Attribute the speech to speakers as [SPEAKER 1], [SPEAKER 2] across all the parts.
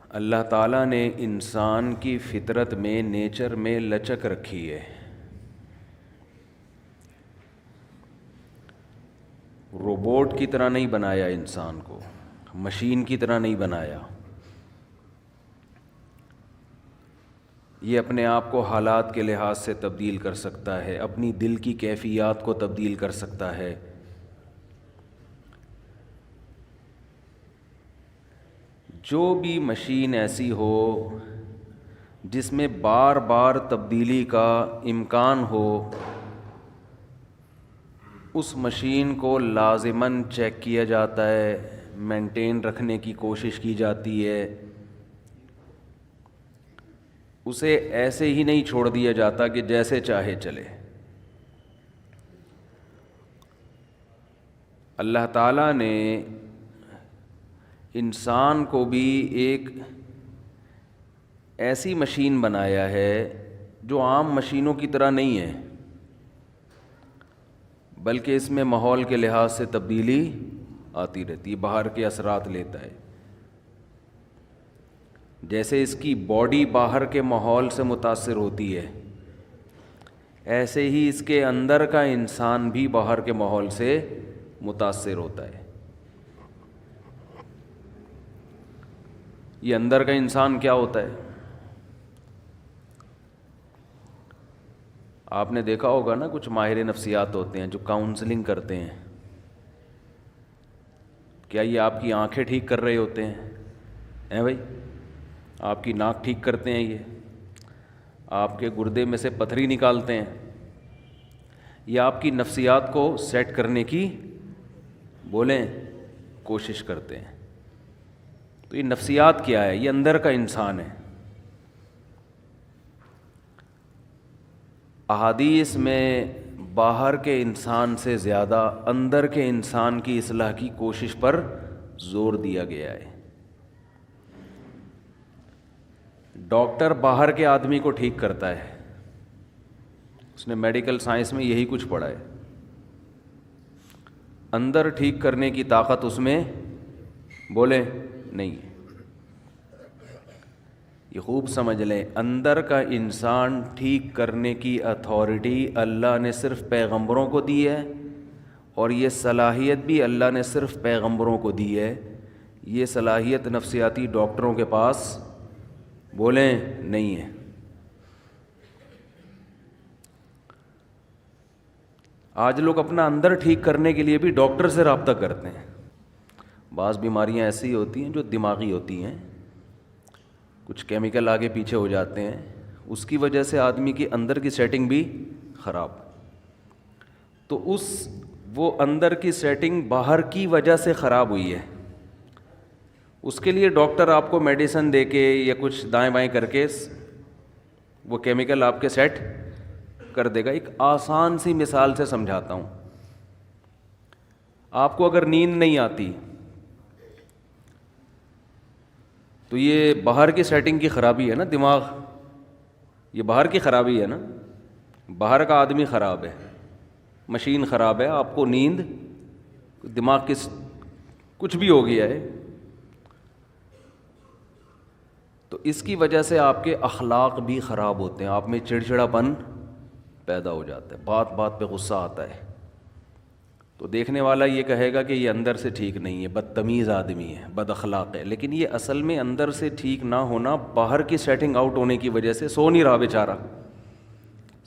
[SPEAKER 1] اللہ تعالیٰ نے انسان کی فطرت میں، نیچر میں لچک رکھی ہے. روبوٹ کی طرح نہیں بنایا انسان کو، مشین کی طرح نہیں بنایا. یہ اپنے آپ کو حالات کے لحاظ سے تبدیل کر سکتا ہے، اپنی دل کی کیفیات کو تبدیل کر سکتا ہے. جو بھی مشین ایسی ہو جس میں بار بار تبدیلی کا امکان ہو، اس مشین کو لازماً چیک کیا جاتا ہے، مینٹین رکھنے کی کوشش کی جاتی ہے. اسے ایسے ہی نہیں چھوڑ دیا جاتا کہ جیسے چاہے چلے. اللہ تعالیٰ نے انسان کو بھی ایک ایسی مشین بنایا ہے جو عام مشینوں کی طرح نہیں ہے، بلکہ اس میں ماحول کے لحاظ سے تبدیلی آتی رہتی ہے، باہر کے اثرات لیتا ہے. جیسے اس کی باڈی باہر کے ماحول سے متاثر ہوتی ہے، ایسے ہی اس کے اندر کا انسان بھی باہر کے ماحول سے متاثر ہوتا ہے. یہ اندر کا انسان کیا ہوتا ہے؟ آپ نے دیکھا ہوگا نا، کچھ ماہر نفسیات ہوتے ہیں جو کاؤنسلنگ کرتے ہیں. کیا یہ آپ کی آنکھیں ٹھیک کر رہے ہوتے ہیں بھائی؟ آپ کی ناک ٹھیک کرتے ہیں، یہ آپ کے گردے میں سے پتھری نکالتے ہیں، یا آپ کی نفسیات کو سیٹ کرنے کی بولیں کوشش کرتے ہیں. تو یہ نفسیات کیا ہے؟ یہ اندر کا انسان ہے. احادیث میں باہر کے انسان سے زیادہ اندر کے انسان کی اصلاح کی کوشش پر زور دیا گیا ہے. ڈاکٹر باہر کے آدمی کو ٹھیک کرتا ہے، اس نے میڈیکل سائنس میں یہی کچھ پڑھا ہے. اندر ٹھیک کرنے کی طاقت اس میں بولے نہیں ہے. یہ خوب سمجھ لیں، اندر کا انسان ٹھیک کرنے کی اتھارٹی اللہ نے صرف پیغمبروں کو دی ہے، اور یہ صلاحیت بھی اللہ نے صرف پیغمبروں کو دی ہے. یہ صلاحیت نفسیاتی ڈاکٹروں کے پاس بولیں نہیں ہے. آج لوگ اپنا اندر ٹھیک کرنے کے لیے بھی ڈاکٹر سے رابطہ کرتے ہیں. بعض بیماریاں ایسی ہوتی ہیں جو دماغی ہوتی ہیں، کچھ کیمیکل آگے پیچھے ہو جاتے ہیں، اس کی وجہ سے آدمی کی اندر کی سیٹنگ بھی خراب. تو وہ اندر کی سیٹنگ باہر کی وجہ سے خراب ہوئی ہے. اس کے لیے ڈاکٹر آپ کو میڈیسن دے کے یا کچھ دائیں بائیں کر کے وہ کیمیکل آپ کے سیٹ کر دے گا. ایک آسان سی مثال سے سمجھاتا ہوں. آپ کو اگر نیند نہیں آتی تو یہ باہر کی سیٹنگ کی خرابی ہے نا، دماغ، یہ باہر کی خرابی ہے نا. باہر کا آدمی خراب ہے، مشین خراب ہے، آپ کو نیند، دماغ کی کچھ بھی ہو گیا ہے. تو اس کی وجہ سے آپ کے اخلاق بھی خراب ہوتے ہیں، آپ میں چڑچڑاپن پیدا ہو جاتا ہے، بات بات پہ غصہ آتا ہے. تو دیکھنے والا یہ کہے گا کہ یہ اندر سے ٹھیک نہیں ہے، بدتمیز آدمی ہے، بد اخلاق ہے. لیکن یہ اصل میں اندر سے ٹھیک نہ ہونا، باہر کی سیٹنگ آؤٹ ہونے کی وجہ سے سو نہیں رہا بیچارہ.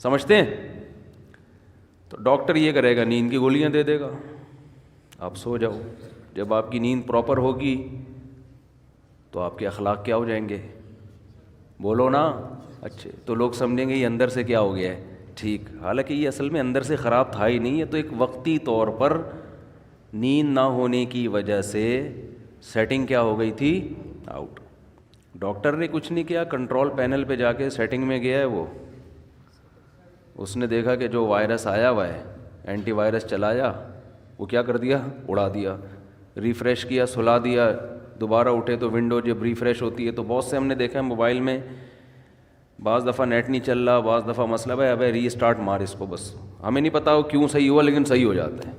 [SPEAKER 1] سمجھتے ہیں؟ تو ڈاکٹر یہ کرے گا، نیند کی گولیاں دے دے گا، آپ سو جاؤ. جب آپ کی نیند پراپر ہوگی تو آپ کے اخلاق کیا ہو جائیں گے؟ بولو نا. اچھے تو لوگ سمجھیں گے یہ اندر سے کیا ہو گیا ہے، ٹھیک. حالانکہ یہ اصل میں اندر سے خراب تھا ہی نہیں ہے، تو ایک وقتی طور پر نیند نہ ہونے کی وجہ سے سیٹنگ کیا ہو گئی تھی، آؤٹ. ڈاکٹر نے کچھ نہیں کیا، کنٹرول پینل پہ جا کے سیٹنگ میں گیا ہے، اس نے دیکھا کہ جو وائرس آیا ہوا ہے، اینٹی وائرس چلایا، وہ کیا کر دیا، اڑا دیا. ریفریش کیا، سلا دیا، دوبارہ اٹھے تو ونڈو جب ریفریش ہوتی ہے تو بہت سے ہم نے دیکھا ہے موبائل میں، بعض دفعہ نیٹ نہیں چل رہا، بعض دفعہ مسئلہ ابے ری اسٹارٹ مار اس کو، بس ہمیں نہیں پتا وہ کیوں صحیح ہوا لیکن صحیح ہو جاتا ہے.